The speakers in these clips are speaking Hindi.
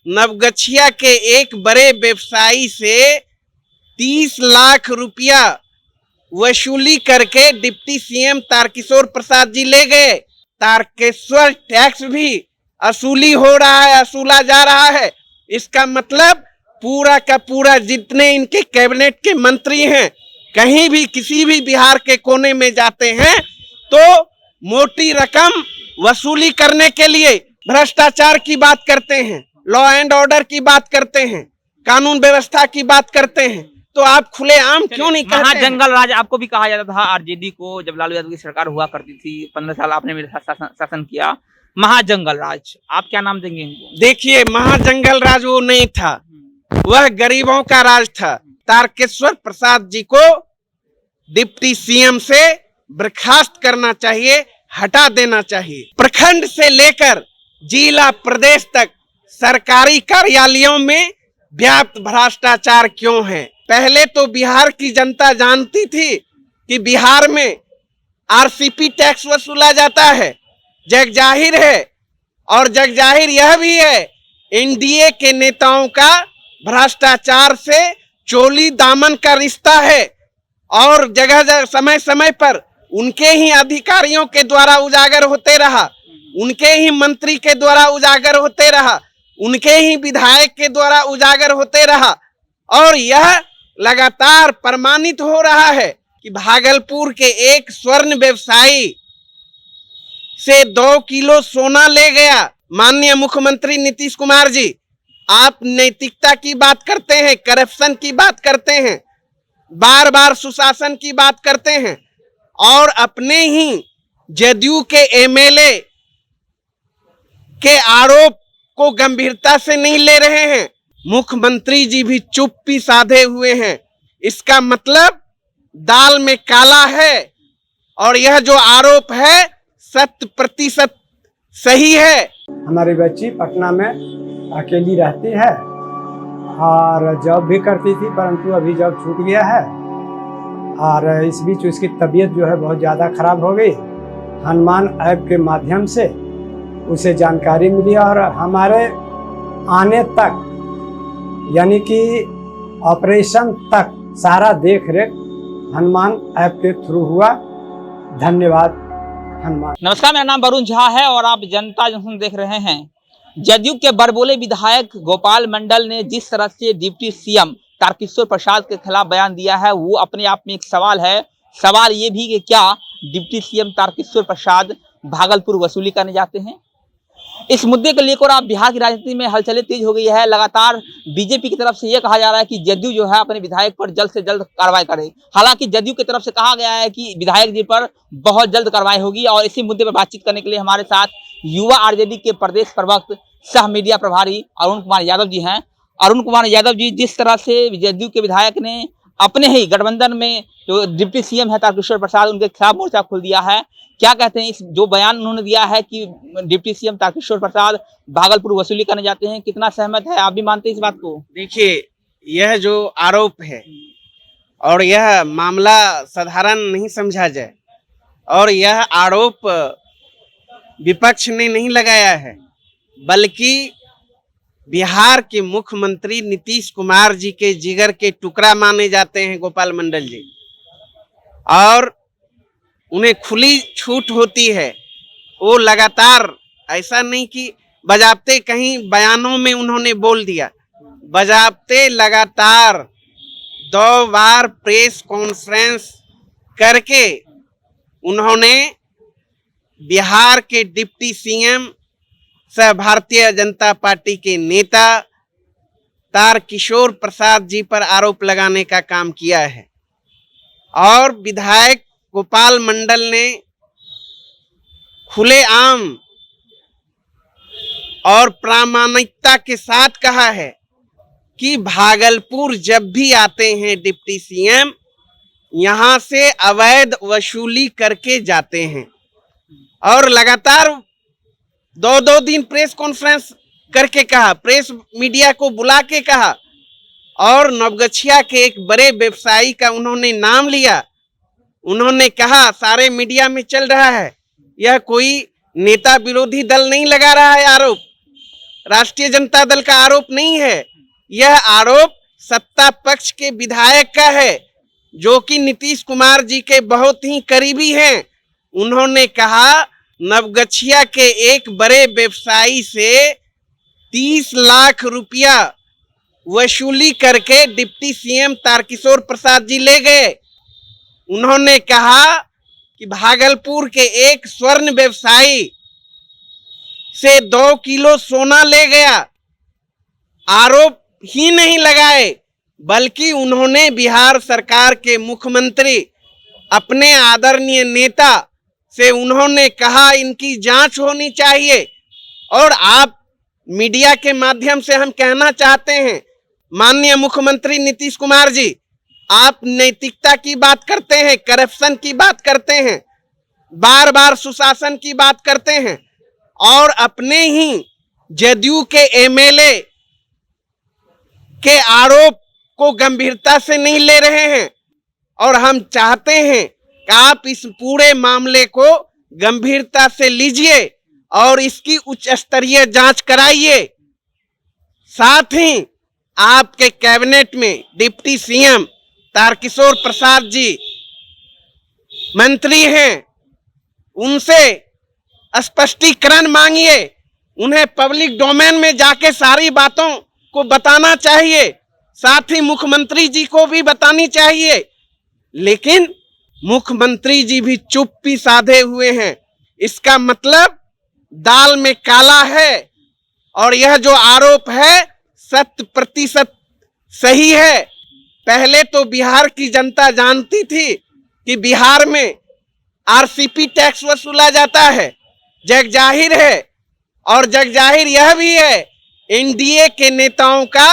नवगछिया के एक बड़े व्यवसायी से 30 लाख रुपया वसूली करके डिप्टी सीएम तारकिशोर प्रसाद जी ले गए। तारकेश्वर टैक्स भी असूली हो रहा है, असूला जा रहा है। इसका मतलब पूरा का पूरा जितने इनके कैबिनेट के मंत्री हैं, कहीं भी किसी भी बिहार के कोने में जाते हैं तो मोटी रकम वसूली करने के लिए भ्रष्टाचार की बात करते हैं, लॉ एंड ऑर्डर की बात करते हैं, कानून व्यवस्था की बात करते हैं। तो आप खुलेआम क्यों नहीं कहते? महाजंगल राज आपको भी कहा जाता था आरजेडी को, जब लालू यादव की सरकार हुआ करती थी। 15 साल आपने मेरे साथ शासन किया। महाजंगल राज, आप क्या नाम देंगे इनको? देखिए, महाजंगल राज वो नहीं था, वह गरीबों का राज था। तारकेश्वर प्रसाद जी को डिप्टी सीएम से बर्खास्त करना चाहिए, हटा देना चाहिए। प्रखंड से लेकर जिला प्रदेश तक सरकारी कार्यालयों में व्याप्त भ्रष्टाचार क्यों है? पहले तो बिहार की जनता जानती थी कि बिहार में आरसीपी टैक्स वसूला जाता है, जग जाहिर है। और जग जाहिर यह भी है, एनडीए के नेताओं का भ्रष्टाचार से चोली दामन का रिश्ता है और जगह जगह समय समय पर उनके ही अधिकारियों के द्वारा उजागर होते रहा, उनके ही मंत्री के द्वारा उजागर होते रहा, उनके ही विधायक के द्वारा उजागर होते रहा। और यह लगातार प्रमाणित हो रहा है कि भागलपुर के एक स्वर्ण व्यवसायी से 2 किलो सोना ले गया माननीय मुख्यमंत्री नीतीश कुमार जी। आप नैतिकता की बात करते हैं, करप्शन की बात करते हैं, बार बार सुशासन की बात करते हैं और अपने ही जदयू के एमएलए के आरोप को गंभीरता से नहीं ले रहे हैं। मुख्यमंत्री जी भी चुप्पी साधे हुए हैं। इसका मतलब दाल में काला है और यह जो आरोप है 100% सही है। हमारी बच्ची पटना में अकेली रहती है और जॉब भी करती थी, परंतु अभी जॉब छूट गया है और इस बीच उसकी तबीयत जो है बहुत ज़्यादा खराब हो गई। हनुमान ऐप के माध्यम से उसे जानकारी मिली और हमारे आने तक यानी कि ऑपरेशन तक सारा देख रेख हनुमान ऐप के थ्रू हुआ। धन्यवाद हनुमान। नमस्कार, मेरा नाम वरुण झा है और आप जनता जंक्शन देख रहे हैं। जदयू के बड़बोले विधायक गोपाल मंडल ने जिस तरह से डिप्टी सीएम तारकिशोर प्रसाद के खिलाफ बयान दिया है, वो अपने आप में एक सवाल है। सवाल ये भी कि क्या डिप्टी सीएम तारकिशोर प्रसाद भागलपुर वसूली करने जाते हैं? इस मुद्दे को लेकर आप बिहार की राजनीति में हलचलें तेज हो गई है। लगातार बीजेपी की तरफ से यह कहा जा रहा है कि जदयू जो है अपने विधायक पर जल्द से जल्द कार्रवाई करे। हालांकि जदयू की तरफ से कहा गया है कि विधायक जी पर बहुत जल्द कार्रवाई होगी। और इसी मुद्दे पर बातचीत करने के लिए हमारे साथ युवा आरजेडी के प्रदेश प्रवक्ता सह मीडिया प्रभारी अरुण कुमार यादव जी हैं। अरुण कुमार यादव जी, जिस तरह से जदयू के विधायक ने अपने ही गठबंधन में जो डिप्टी सीएम है तारकिशोर प्रसाद, उनके खिलाफ मोर्चा खोल दिया है, क्या कहते हैं इस जो बयान उन्होंने दिया है कि डिप्टी सीएम तारकिशोर प्रसाद भागलपुर वसूली करने जाते हैं, कितना सहमत है? आप भी मानते हैं इस बात को? देखिए, यह जो आरोप है और यह मामला साधारण नहीं समझा जाए और यह आरोप विपक्ष ने नहीं लगाया है, बल्कि बिहार के मुख्यमंत्री नीतीश कुमार जी के जिगर के टुकड़ा माने जाते हैं गोपाल मंडल जी। और उन्हें खुली छूट होती है। वो लगातार, ऐसा नहीं कि बजाते कहीं बयानों में उन्होंने बोल दिया, बजाते लगातार 2 बार प्रेस कॉन्फ्रेंस करके उन्होंने बिहार के डिप्टी सीएम सह भारतीय जनता पार्टी के नेता तारकिशोर प्रसाद जी पर आरोप लगाने का काम किया है। और विधायक गोपाल मंडल ने खुलेआम और प्रामाणिकता के साथ कहा है कि भागलपुर जब भी आते हैं डिप्टी सीएम, यहां से अवैध वसूली करके जाते हैं। और लगातार 2-2 दिन प्रेस कॉन्फ्रेंस करके कहा, प्रेस मीडिया को बुला के कहा और नवगछिया के एक बड़े व्यवसायी का उन्होंने नाम लिया। उन्होंने कहा, सारे मीडिया में चल रहा है, यह कोई नेता विरोधी दल नहीं लगा रहा है आरोप, राष्ट्रीय जनता दल का आरोप नहीं है, यह आरोप सत्ता पक्ष के विधायक का है जो कि नीतीश कुमार जी के बहुत ही करीबी हैं। उन्होंने कहा नवगछिया के एक बड़े व्यवसायी से 30 लाख रुपया वसूली करके डिप्टी सीएम तारकिशोर प्रसाद जी ले गए। उन्होंने कहा कि भागलपुर के एक स्वर्ण व्यवसायी से 2 किलो सोना ले गया। आरोप ही नहीं लगाए बल्कि उन्होंने बिहार सरकार के मुख्यमंत्री अपने आदरणीय नेता से उन्होंने कहा इनकी जांच होनी चाहिए। और आप मीडिया के माध्यम से हम कहना चाहते हैं, माननीय मुख्यमंत्री नीतीश कुमार जी, आप नैतिकता की बात करते हैं, करप्शन की बात करते हैं, बार बार सुशासन की बात करते हैं और अपने ही जदयू के एमएलए के आरोप को गंभीरता से नहीं ले रहे हैं। और हम चाहते हैं कि आप इस पूरे मामले को गंभीरता से लीजिए और इसकी उच्च स्तरीय जांच कराइए। साथ ही आपके कैबिनेट में डिप्टी सीएम तारकिशोर प्रसाद जी मंत्री हैं, उनसे स्पष्टीकरण मांगिए। उन्हें पब्लिक डोमेन में जाके सारी बातों को बताना चाहिए, साथ ही मुख्यमंत्री जी को भी बतानी चाहिए। लेकिन मुख्यमंत्री जी भी चुप्पी साधे हुए हैं। इसका मतलब दाल में काला है और यह जो आरोप है 100% सही है। पहले तो बिहार की जनता जानती थी कि बिहार में आरसीपी टैक्स वसूला जाता है, जग जाहिर है। और जग जाहिर यह भी है एनडीए के नेताओं का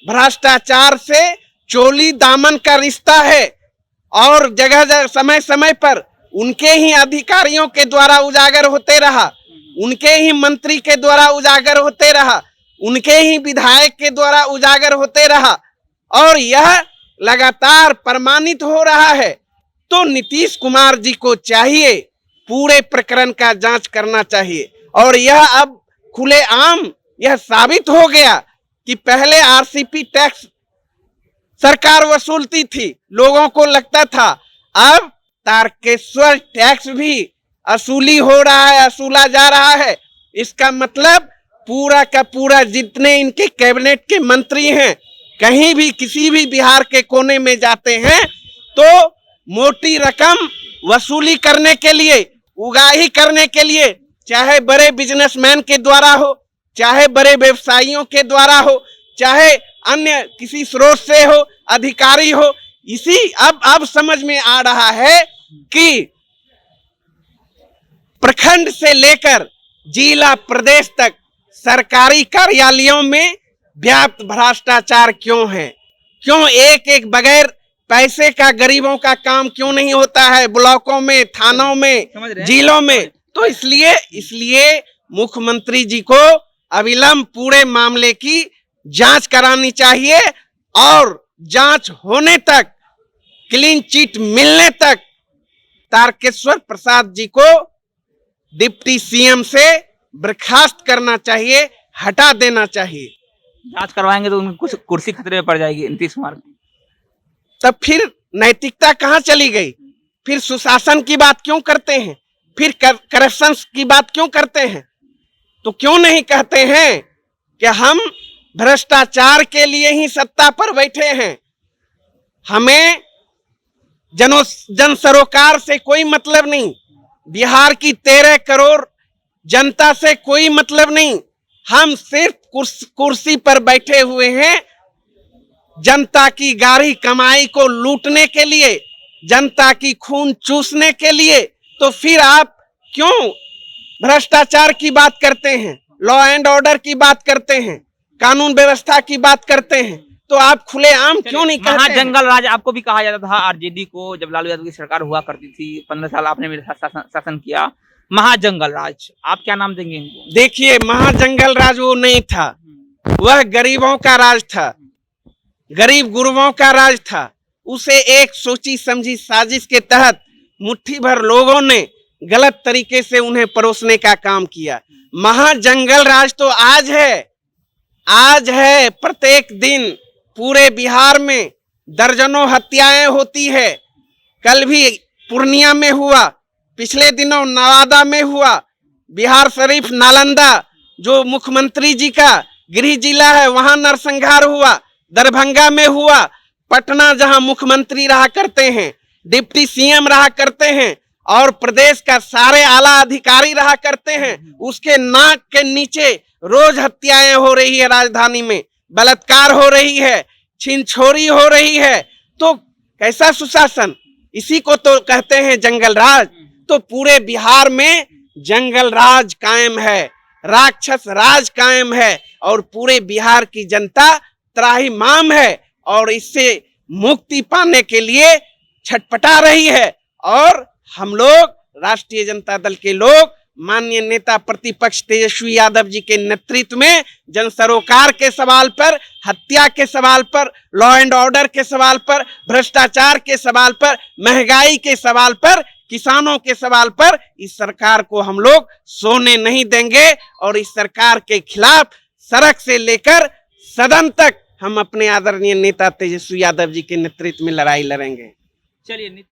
भ्रष्टाचार से चोली दामन का रिश्ता है और जगह जगह समय समय पर उनके ही अधिकारियों के द्वारा उजागर होते रहा, उनके ही मंत्री के द्वारा उजागर होते रहा, उनके ही विधायक के द्वारा उजागर होते रहा और यह लगातार प्रमाणित हो रहा है। तो नीतीश कुमार जी को चाहिए पूरे प्रकरण का जांच करना चाहिए। और यह अब खुलेआम यह साबित हो गया कि पहले आरसीपी टैक्स सरकार वसूलती थी, लोगों को लगता था, अब तारकेश्वर टैक्स भी असूली हो रहा है, असूला जा रहा है। इसका मतलब पूरा का पूरा जितने इनके कैबिनेट के मंत्री हैं, कहीं भी किसी भी बिहार के कोने में जाते हैं तो मोटी रकम वसूली करने के लिए, उगाही करने के लिए, चाहे बड़े बिजनेसमैन के द्वारा हो, चाहे बड़े व्यवसायियों के द्वारा हो, चाहे अन्य किसी स्रोत से हो, अधिकारी हो, इसी अब समझ में आ रहा है कि प्रखंड से लेकर जिला प्रदेश तक सरकारी कार्यालयों में व्याप्त भ्रष्टाचार क्यों है, क्यों एक एक बगैर पैसे का गरीबों का काम क्यों नहीं होता है ब्लॉकों में, थानों में, जिलों में। तो इसलिए मुख्यमंत्री जी को अविलंब पूरे मामले की जांच करानी चाहिए और जांच होने तक, क्लीन चिट मिलने तक तारकेश्वर प्रसाद जी को डिप्टी सीएम से बर्खास्त करना चाहिए, हटा देना चाहिए। जांच करवाएंगे तो उनकी कुछ कुर्सी खतरे में पड़ जाएगी नीतीश कुमार की। तब फिर नैतिकता कहाँ चली गई? फिर सुशासन की बात क्यों करते हैं? फिर करप्शन की बात क्यों करते हैं? तो क्यों नहीं कहते हैं कि हम भ्रष्टाचार के लिए ही सत्ता पर बैठे हैं, हमें जन सरोकार से कोई मतलब नहीं, बिहार की 13 करोड़ जनता से कोई मतलब नहीं, हम सिर्फ कुर्सी पर बैठे हुए हैं जनता की गाढ़ी कमाई को लूटने के लिए, जनता की खून चूसने के लिए। तो फिर आप क्यों भ्रष्टाचार की बात करते हैं, लॉ एंड ऑर्डर की बात करते हैं, कानून व्यवस्था की बात करते हैं? तो आप खुलेआम क्यों नहीं कहते? महाजंगल राज आपको भी कहा जाता था आरजेडी को, जब लालू यादव की सरकार हुआ करती थी, 15 साल आपने मेरे साथ शासन किया। महाजंगल राज, आप क्या नाम देंगे इनको? देखिए, महाजंगल राज वो नहीं था, वह गरीबों का राज था, गरीब गुरुओं का राज था। उसे एक सोची समझी साजिश के तहत मुट्ठी भर लोगों ने गलत तरीके से उन्हें परोसने का काम किया। महाजंगल राज तो आज है, आज है प्रत्येक दिन पूरे बिहार में दर्जनों हत्याएं होती है। कल भी पूर्णिया में हुआ, पिछले दिनों नवादा में हुआ, बिहार शरीफ नालंदा जो मुख्यमंत्री जी का गृह जिला है वहां नरसंहार हुआ, दरभंगा में हुआ, पटना जहां मुख्यमंत्री रहा करते हैं, डिप्टी सीएम रहा करते हैं और प्रदेश का सारे आला अधिकारी रहा करते हैं, उसके नाक के नीचे रोज हत्याएं हो रही है, राजधानी में बलात्कार हो रही है, छीनछोरी हो रही है। तो कैसा सुशासन? इसी को तो कहते हैं जंगल राज। तो पूरे बिहार में जंगल राज कायम है, राक्षस राज कायम है और पूरे बिहार की जनता त्राहिमाम है और इससे मुक्ति पाने के लिए छटपटा रही है। और हम लोग राष्ट्रीय जनता दल के लोग माननीय नेता प्रतिपक्ष तेजस्वी यादव जी के नेतृत्व में जन सरोकार के सवाल पर, हत्या के सवाल पर, लॉ एंड ऑर्डर के सवाल पर, भ्रष्टाचार के सवाल पर, महंगाई के सवाल पर, किसानों के सवाल पर इस सरकार को हम लोग सोने नहीं देंगे और इस सरकार के खिलाफ सड़क से लेकर सदन तक हम अपने आदरणीय नेता तेजस्वी यादव जी के नेतृत्व में लड़ाई लड़ेंगे। चलिए